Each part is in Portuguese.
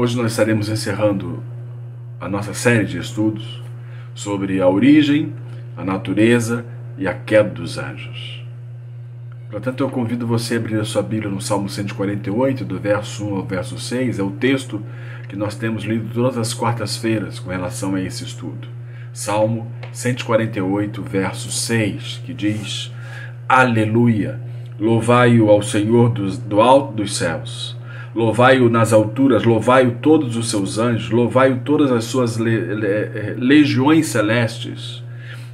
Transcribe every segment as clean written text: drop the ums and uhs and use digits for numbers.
Hoje nós estaremos encerrando a nossa série de estudos sobre a origem, a natureza e a queda dos anjos. Portanto, eu convido você a abrir a sua Bíblia no Salmo 148, do verso 1 ao verso 6. É o texto que nós temos lido todas as quartas-feiras com relação a esse estudo. Salmo 148, verso 6, que diz: Aleluia! Louvai-o ao Senhor do alto dos céus. Louvai-o nas alturas, louvai-o todos os seus anjos, louvai-o todas as suas legiões celestes.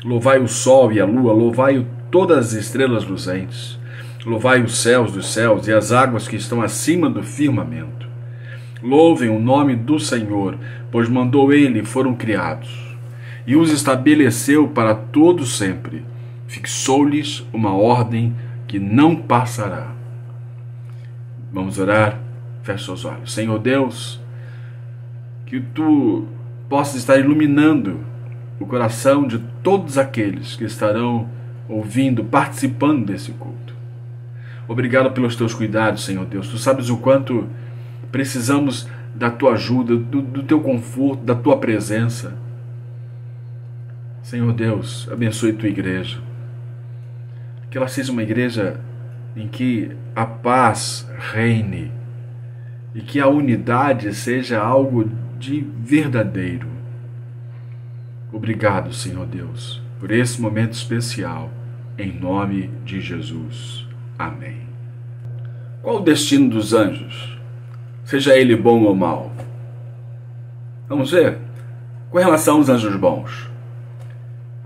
Louvai o sol e a lua, louvai-o todas as estrelas luzentes. Louvai os céus dos céus e as águas que estão acima do firmamento. Louvem o nome do Senhor, pois mandou ele e foram criados, e os estabeleceu para todo sempre. Fixou-lhes uma ordem que não passará. Vamos orar? Feche seus olhos. Senhor Deus, que Tu possas estar iluminando o coração de todos aqueles que estarão ouvindo, participando desse culto. Obrigado pelos Teus cuidados, Senhor Deus. Tu sabes o quanto precisamos da Tua ajuda, do Teu conforto, da Tua presença. Senhor Deus, abençoe Tua igreja. Que ela seja uma igreja em que a paz reine e que a unidade seja algo de verdadeiro. Obrigado, Senhor Deus, por esse momento especial, em nome de Jesus. Amém. Qual o destino dos anjos? Seja ele bom ou mau? Vamos ver. Com relação aos anjos bons,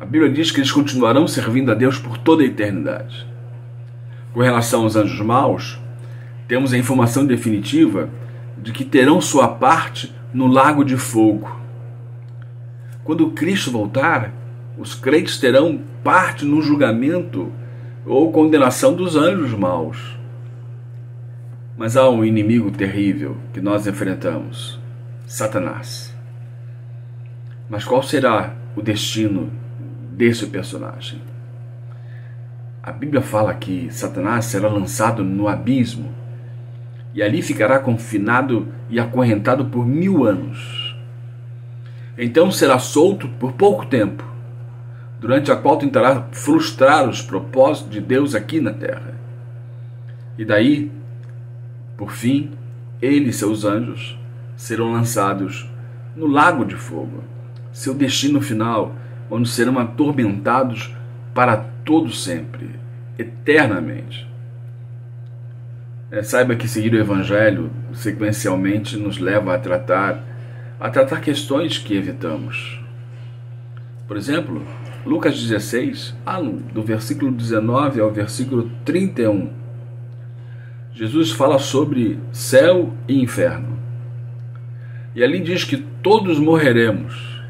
a Bíblia diz que eles continuarão servindo a Deus por toda a eternidade. Com relação aos anjos maus, temos a informação definitiva de que terão sua parte no lago de fogo. Quando Cristo voltar, os crentes terão parte no julgamento ou condenação dos anjos maus. Mas há um inimigo terrível que nós enfrentamos, Satanás. Mas qual será o destino desse personagem? A Bíblia fala que Satanás será lançado no abismo e ali ficará confinado e acorrentado por 1000 anos. Então será solto por pouco tempo, durante a qual tentará frustrar os propósitos de Deus aqui na terra. E daí, por fim, ele e seus anjos serão lançados no lago de fogo, seu destino final, onde serão atormentados para todo sempre, eternamente. Saiba que seguir o Evangelho sequencialmente nos leva a tratar questões que evitamos. Por exemplo, Lucas 16, do versículo 19 ao versículo 31, Jesus fala sobre céu e inferno. E ali diz que todos morreremos.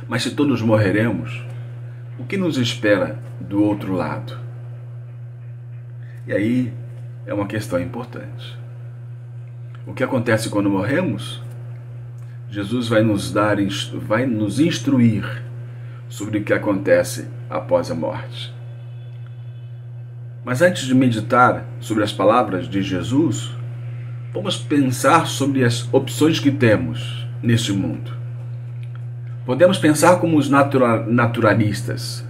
Mas se todos morreremos, o que nos espera do outro lado? E aí é uma questão importante. O que acontece quando morremos? Jesus vai nos instruir sobre o que acontece após a morte. Mas antes de meditar sobre as palavras de Jesus, vamos pensar sobre as opções que temos neste mundo. Podemos pensar como os naturalistas,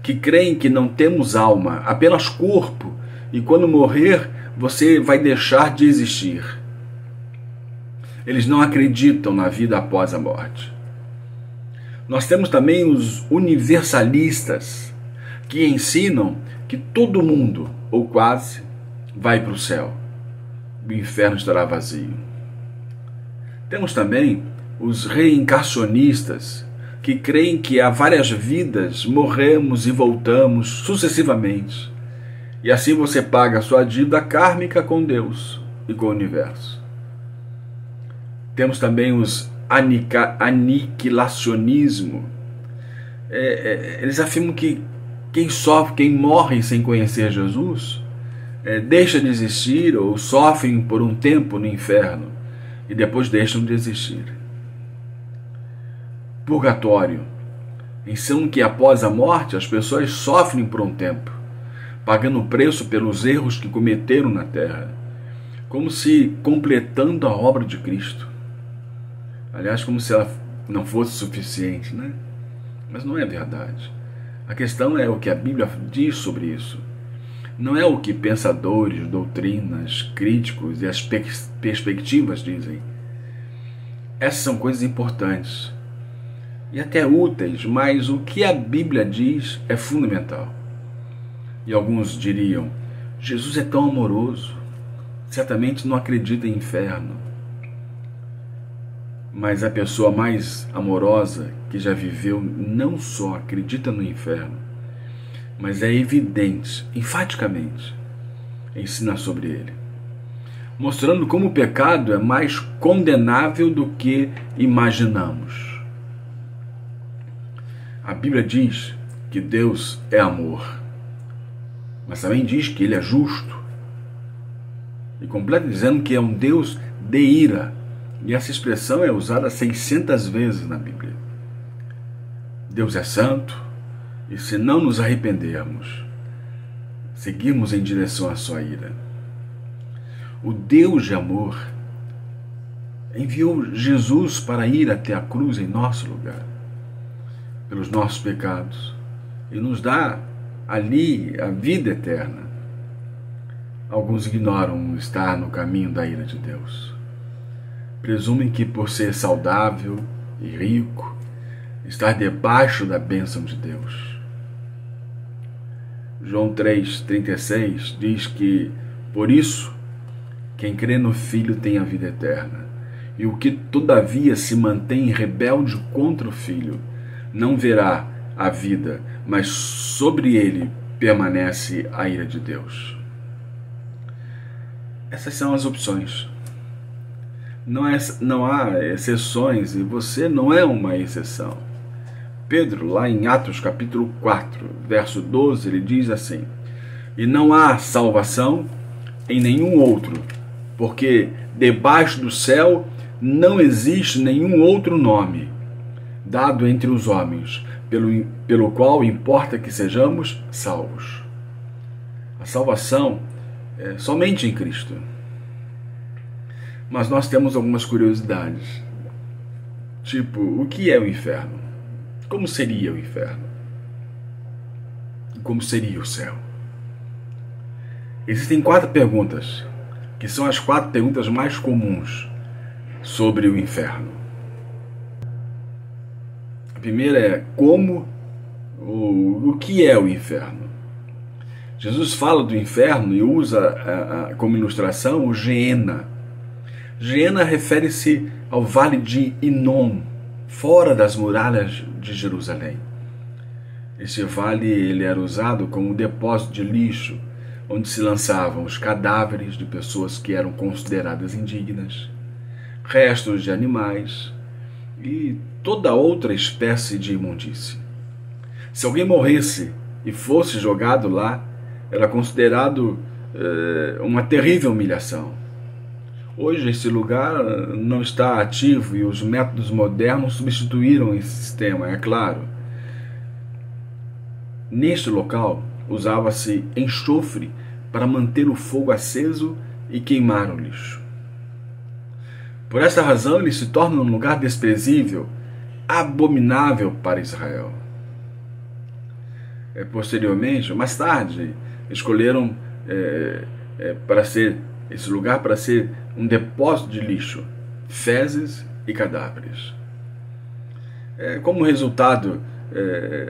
que creem que não temos alma, apenas corpo, e quando morrer, você vai deixar de existir. Eles não acreditam na vida após a morte. Nós temos também os universalistas, que ensinam que todo mundo, ou quase, vai para o céu. O inferno estará vazio. Temos também os reencarnacionistas, que creem que há várias vidas, morremos e voltamos sucessivamente. E assim você paga a sua dívida kármica com Deus e com o universo. Temos também os aniquilacionismo. Eles afirmam que quem sofre, quem morre sem conhecer Jesus, deixa de existir ou sofrem por um tempo no inferno e depois deixam de existir. Purgatório. Ensinam que após a morte as pessoas sofrem por um tempo, pagando o preço pelos erros que cometeram na terra, como se completando a obra de Cristo. Aliás, como se ela não fosse suficiente, né? Mas não é verdade. A questão é o que a Bíblia diz sobre isso. Não é o que pensadores, doutrinas, críticos e as perspectivas dizem. Essas são coisas importantes e até úteis, mas o que a Bíblia diz é fundamental. E alguns diriam, Jesus é tão amoroso, certamente não acredita em inferno. Mas a pessoa mais amorosa que já viveu não só acredita no inferno, mas é evidente, enfaticamente, ensina sobre ele. mostrando como o pecado é mais condenável do que imaginamos. A Bíblia diz que Deus é amor, mas também diz que Ele é justo. E completa dizendo que é um Deus de ira. E essa expressão é usada 600 vezes na Bíblia. Deus é santo, e se não nos arrependermos, seguirmos em direção à sua ira. O Deus de amor enviou Jesus para ir até a cruz em nosso lugar, pelos nossos pecados, e nos dá ali a vida eterna. Alguns ignoram estar no caminho da ira de Deus. Presumem que por ser saudável e rico, estar debaixo da bênção de Deus. João 3,36 diz que, por isso, quem crê no Filho tem a vida eterna, e o que todavia se mantém rebelde contra o Filho não verá a vida, mas sobre ele permanece a ira de Deus. Essas são as opções. Não há exceções, e você não é uma exceção. Pedro, lá em Atos capítulo 4, verso 12, ele diz assim: e não há salvação em nenhum outro, porque debaixo do céu não existe nenhum outro nome dado entre os homens, pelo qual importa que sejamos salvos. A salvação é somente em Cristo. Mas nós temos algumas curiosidades. Tipo, o que é o inferno? Como seria o inferno? Como seria o céu? Existem 4 perguntas, que são as 4 perguntas mais comuns sobre o inferno. A primeira é como, o que é o inferno? Jesus fala do inferno e usa como ilustração o Geena. Geena refere-se ao vale de Inom, fora das muralhas de Jerusalém. Esse vale ele era usado como depósito de lixo, onde se lançavam os cadáveres de pessoas que eram consideradas indignas, restos de animais e toda outra espécie de imundície. Se alguém morresse e fosse jogado lá, era considerado uma terrível humilhação. Hoje esse lugar não está ativo e os métodos modernos substituíram esse sistema, é claro. Neste local usava-se enxofre para manter o fogo aceso e queimar o lixo. Por esta razão ele se torna um lugar desprezível, abominável para Israel. Posteriormente, mais tarde, escolheram esse lugar para ser um depósito de lixo, fezes e cadáveres. Como resultado,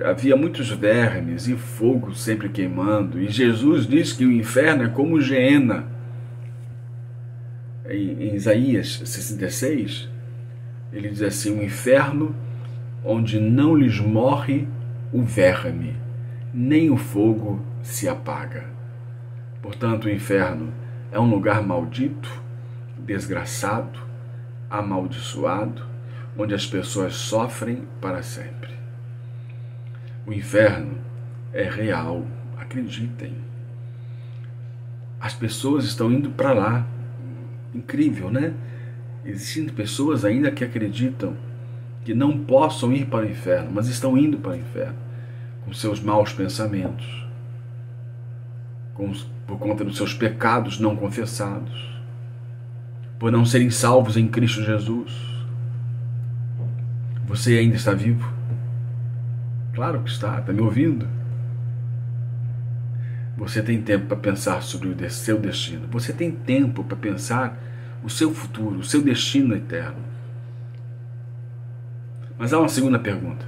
havia muitos vermes e fogo sempre queimando, e Jesus diz que o inferno é como Geena. Em Isaías 66, ele diz assim: o inferno onde não lhes morre o verme, nem o fogo se apaga. Portanto, o inferno é um lugar maldito, desgraçado, amaldiçoado, onde as pessoas sofrem para sempre. O inferno é real, acreditem. As pessoas estão indo para lá. Incrível, né? Existem pessoas ainda que acreditam que não possam ir para o inferno, mas estão indo para o inferno com seus maus pensamentos, por conta dos seus pecados não confessados, por não serem salvos em Cristo Jesus. Você ainda está vivo? Claro que está me ouvindo? Você tem tempo para pensar sobre o seu destino. Você tem tempo para pensar o seu futuro, o seu destino eterno. Mas há uma segunda pergunta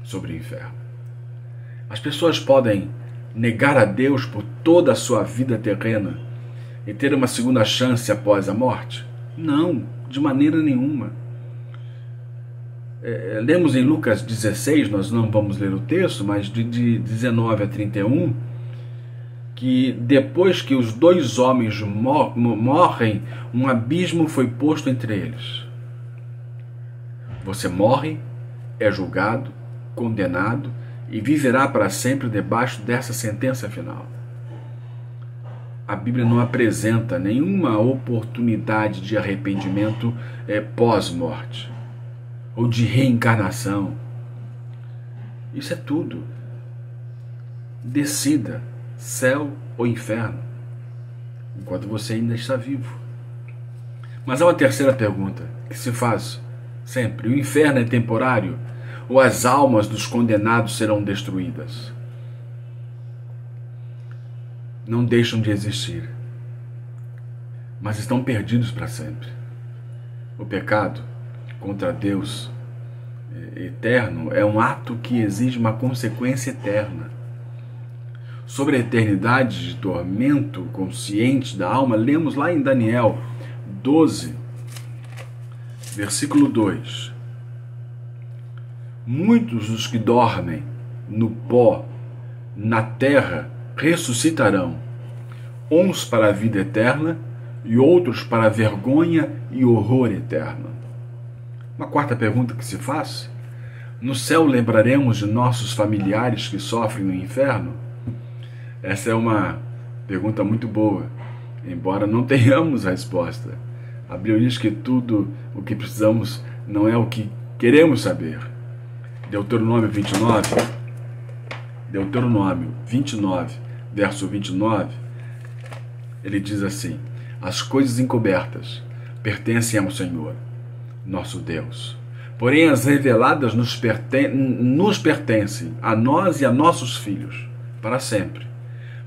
sobre o inferno. As pessoas podem negar a Deus por toda a sua vida terrena e ter uma segunda chance após a morte? Não, de maneira nenhuma. Lemos em Lucas 16, nós não vamos ler o texto, mas de 19 a 31, que depois que os dois homens morrem, um abismo foi posto entre eles. Você morre, é julgado, condenado e viverá para sempre debaixo dessa sentença final. A Bíblia não apresenta nenhuma oportunidade de arrependimento pós-morte ou de reencarnação. Isso é tudo. Decida, céu ou inferno, enquanto você ainda está vivo. Mas há uma terceira pergunta que se faz sempre: o inferno é temporário ou as almas dos condenados serão destruídas? Não deixam de existir, mas estão perdidos para sempre. O pecado contra Deus eterno é um ato que exige uma consequência eterna. Sobre a eternidade de tormento consciente da alma, lemos lá em Daniel 12, versículo 2. Muitos dos que dormem no pó, na terra, ressuscitarão, uns para a vida eterna e outros para a vergonha e horror eterno. Uma quarta pergunta que se faz: no céu lembraremos de nossos familiares que sofrem no inferno? Essa é uma pergunta muito boa, embora não tenhamos a resposta. A Bíblia diz que tudo o que precisamos não é o que queremos saber. Deuteronômio 29, verso 29, ele diz assim: as coisas encobertas pertencem ao Senhor, nosso Deus. Porém, as reveladas nos pertencem a nós e a nossos filhos, para sempre,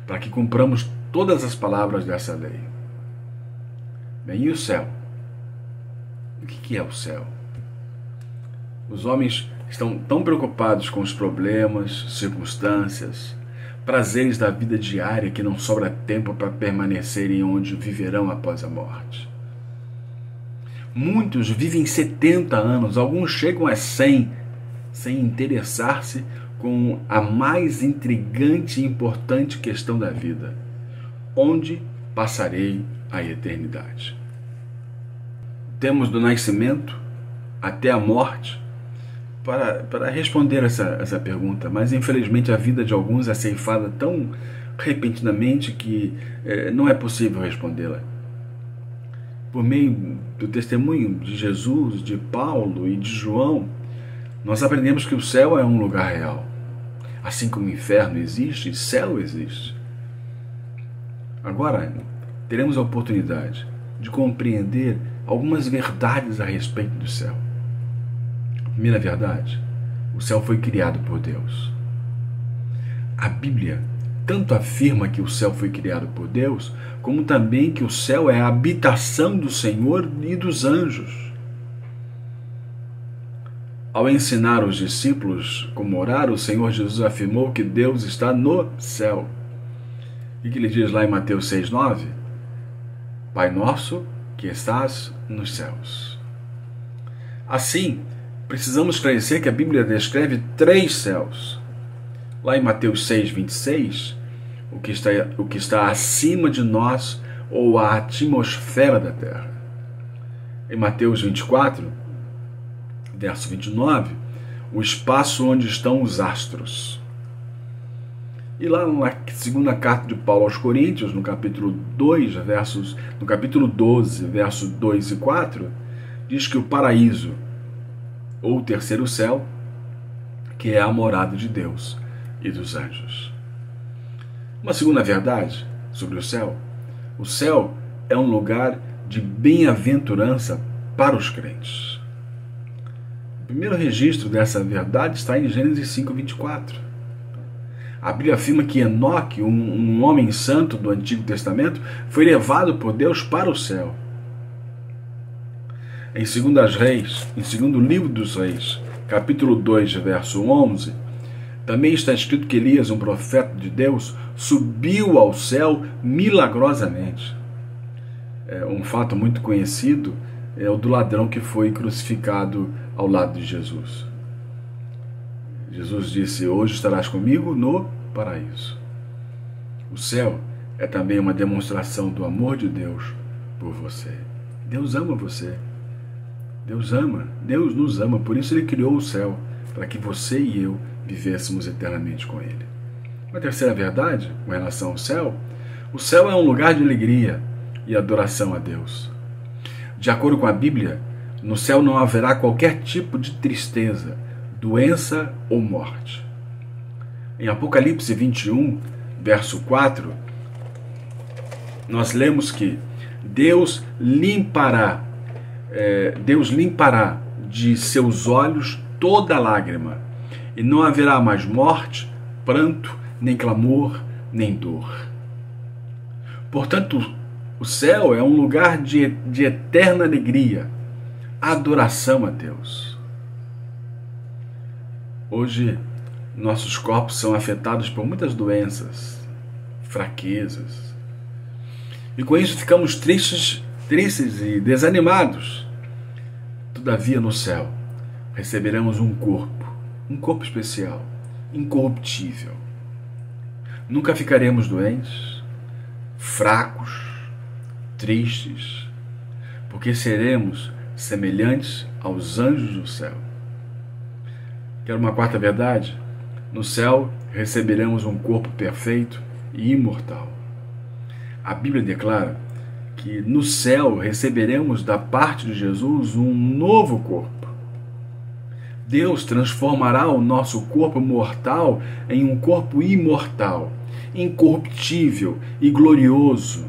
para que cumpramos todas as palavras dessa lei. Bem, e o céu? O que é o céu? Os homens estão tão preocupados com os problemas, circunstâncias, prazeres da vida diária que não sobra tempo para permanecerem onde viverão após a morte. Muitos vivem 70 anos, alguns chegam a 100, sem interessar-se com a mais intrigante e importante questão da vida: onde passarei a eternidade? Temos do nascimento até a morte para responder essa pergunta, mas infelizmente a vida de alguns é ceifada tão repentinamente que não é possível respondê-la. Por meio do testemunho de Jesus, de Paulo e de João, nós aprendemos que o céu é um lugar real. Assim como o inferno existe, o céu existe. Agora, teremos a oportunidade de compreender algumas verdades a respeito do céu. A primeira verdade: o céu foi criado por Deus. A Bíblia tanto afirma que o céu foi criado por Deus, como também que o céu é a habitação do Senhor e dos anjos. Ao ensinar os discípulos como orar, o Senhor Jesus afirmou que Deus está no céu. E que ele diz lá em Mateus 6,9? Pai nosso que estás nos céus. Assim, precisamos esclarecer que a Bíblia descreve 3 céus. Lá em Mateus 6,26, o que está acima de nós, ou a atmosfera da terra. Em Mateus 24, verso 29, o espaço onde estão os astros. E lá na segunda carta de Paulo aos Coríntios, no capítulo 12, versos 2 e 4, diz que o paraíso, ou o terceiro céu, que é a morada de Deus e dos anjos. Uma segunda verdade sobre o céu é um lugar de bem-aventurança para os crentes. O primeiro registro dessa verdade está em Gênesis 5:24. A Bíblia afirma que Enoque, um homem santo do Antigo Testamento, foi levado por Deus para o céu. Em 2 Reis, em 2º livro dos Reis, capítulo 2, verso 11, também está escrito que Elias, um profeta de Deus, subiu ao céu milagrosamente. Um fato muito conhecido é o do ladrão que foi crucificado ao lado de Jesus. Jesus disse: hoje estarás comigo no paraíso. O céu é também uma demonstração do amor de Deus por você. Deus ama você. Deus ama. Deus nos ama. Por isso Ele criou o céu, para que você e eu vivêssemos eternamente com Ele. Uma terceira verdade com relação ao céu: o céu é um lugar de alegria e adoração a Deus. De acordo com a Bíblia, no céu não haverá qualquer tipo de tristeza, doença ou morte. Em Apocalipse 21, verso 4, nós lemos que Deus limpará de seus olhos toda lágrima, e não haverá mais morte, pranto, nem clamor, nem dor. Portanto, o céu é um lugar de eterna alegria, adoração a Deus. Hoje, nossos corpos são afetados por muitas doenças, fraquezas, e com isso ficamos tristes e desanimados. Todavia, no céu, receberemos um corpo especial, incorruptível. Nunca ficaremos doentes, fracos, tristes, porque seremos semelhantes aos anjos do céu. Quer uma quarta verdade? No céu receberemos um corpo perfeito e imortal. A Bíblia declara que no céu receberemos da parte de Jesus um novo corpo. Deus transformará o nosso corpo mortal em um corpo imortal, incorruptível e glorioso.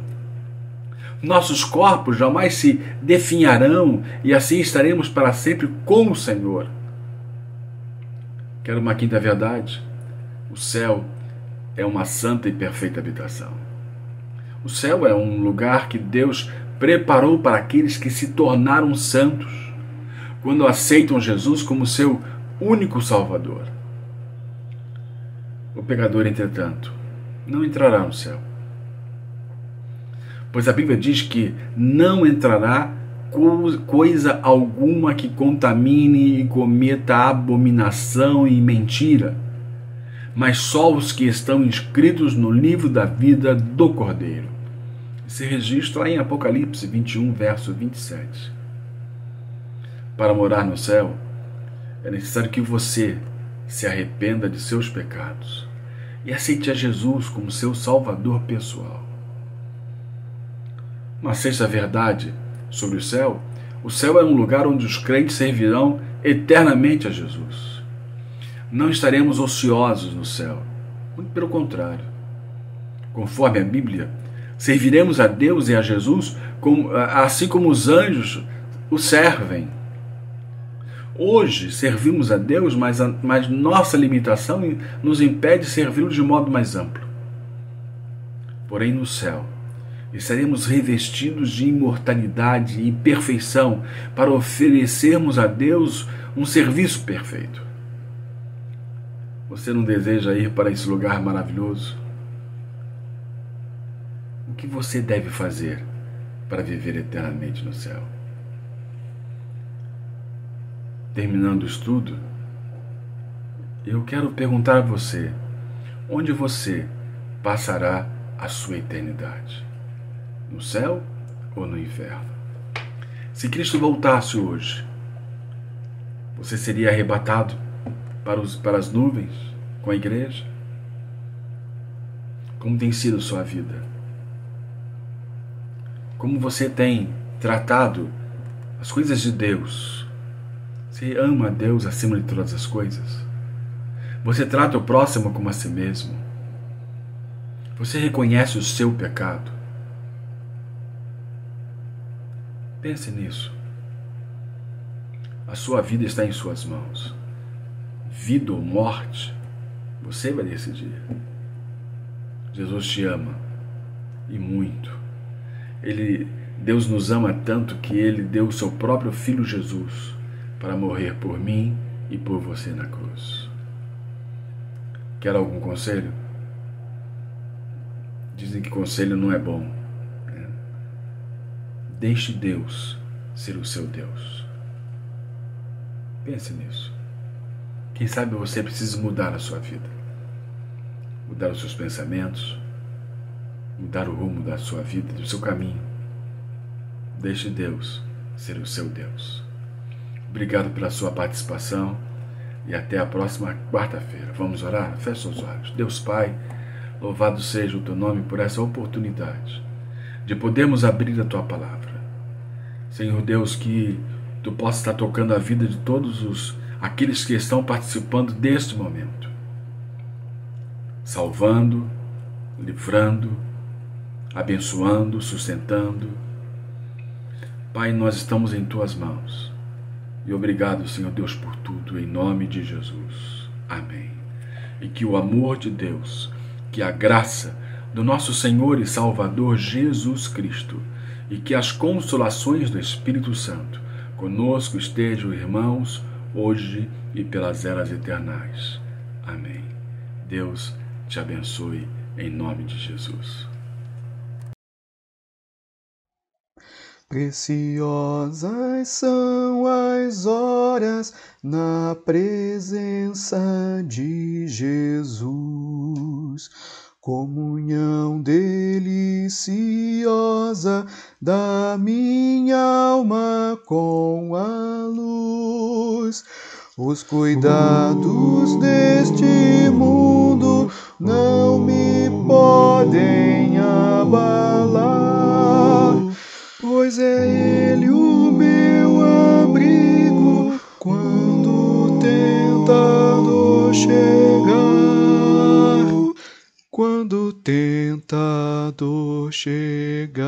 Nossos corpos jamais se definharão e assim estaremos para sempre com o Senhor. Quero uma quinta verdade? O céu é uma santa e perfeita habitação. O céu é um lugar que Deus preparou para aqueles que se tornaram santos, quando aceitam Jesus como seu único Salvador. O pecador, entretanto, não entrará no céu, pois a Bíblia diz que não entrará coisa alguma que contamine e cometa abominação e mentira, mas só os que estão inscritos no livro da vida do Cordeiro. Esse registro lá em Apocalipse 21, verso 27. Para morar no céu, é necessário que você se arrependa de seus pecados e aceite a Jesus como seu Salvador pessoal. Uma sexta verdade sobre o céu é um lugar onde os crentes servirão eternamente a Jesus. Não estaremos ociosos no céu, muito pelo contrário. Conforme a Bíblia, serviremos a Deus e a Jesus assim como os anjos o servem. Hoje servimos a Deus, mas nossa limitação nos impede de servi-lo de modo mais amplo. Porém, no céu, estaremos revestidos de imortalidade e perfeição para oferecermos a Deus um serviço perfeito. Você não deseja ir para esse lugar maravilhoso? O que você deve fazer para viver eternamente no céu? Terminando o estudo, eu quero perguntar a você: onde você passará a sua eternidade? No céu ou no inferno? Se Cristo voltasse hoje, você seria arrebatado para as nuvens com a igreja? Como tem sido sua vida? Como você tem tratado as coisas de Deus? Você ama a Deus acima de todas as coisas? Você trata o próximo como a si mesmo? Você reconhece o seu pecado? Pense nisso. A sua vida está em suas mãos. Vida ou morte, você vai decidir. Jesus te ama, e muito. Deus nos ama tanto que Ele deu o seu próprio Filho Jesus para morrer por mim e por você na cruz. Quer algum conselho? Dizem que conselho não é bom. Deixe Deus ser o seu Deus. Pense nisso. Quem sabe você precisa mudar a sua vida, mudar os seus pensamentos, e dar o rumo da sua vida, do seu caminho. Deixe Deus ser o seu Deus. Obrigado pela sua participação e até a próxima quarta-feira. Vamos orar? Feche os olhos. Deus Pai, louvado seja o teu nome por essa oportunidade de podermos abrir a tua palavra. Senhor Deus, que tu possa estar tocando a vida de todos aqueles que estão participando deste momento, salvando, livrando, abençoando, sustentando. Pai, nós estamos em tuas mãos. E obrigado, Senhor Deus, por tudo, em nome de Jesus. Amém. E que o amor de Deus, que a graça do nosso Senhor e Salvador Jesus Cristo e que as consolações do Espírito Santo conosco estejam, irmãos, hoje e pelas eras eternais. Amém. Deus te abençoe em nome de Jesus. Preciosas são as horas na presença de Jesus, comunhão deliciosa da minha alma com a luz. Os cuidados deste mundo não me podem abalar, pois é Ele o meu abrigo quando tentador chegar. Quando tentador chegar.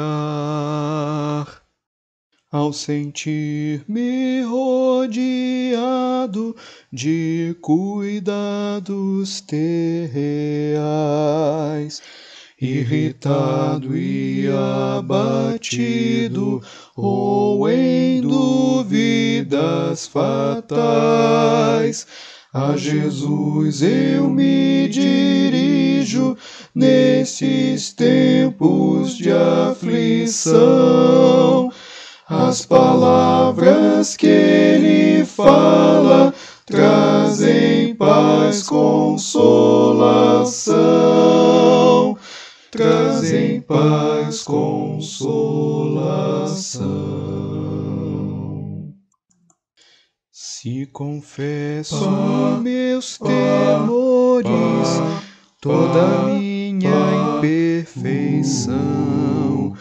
Ao sentir-me rodeado de cuidados terreais, irritado e abatido, ou em dúvidas fatais, a Jesus eu me dirijo nesses tempos de aflição. As palavras que Ele fala trazem paz, consolação. Trazem paz, consolação. Se confesso meus temores, toda minha imperfeição,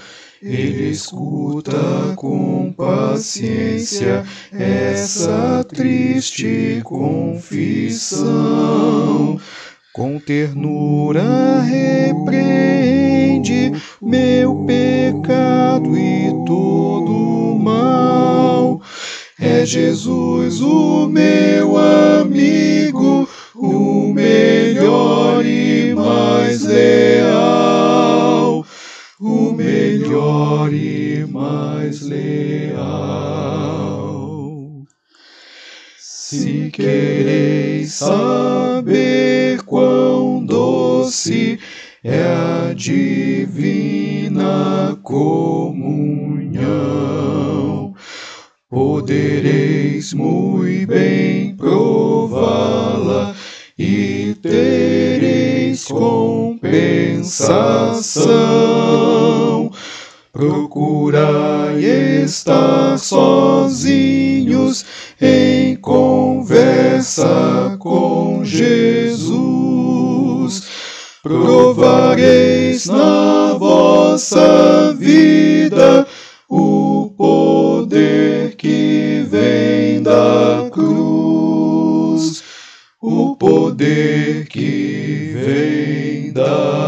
Ele escuta com paciência essa triste confissão. Com ternura repreende meu pecado e todo o mal. É Jesus o meu amigo, o melhor e mais leal. O melhor e mais leal. Se quereis saber quão doce é a divina comunhão, podereis muito bem prová-la e tereis compensação. Procurai estar sozinhos em conversa com Jesus. Provareis na vossa vida o poder que vem da cruz. O poder que vem da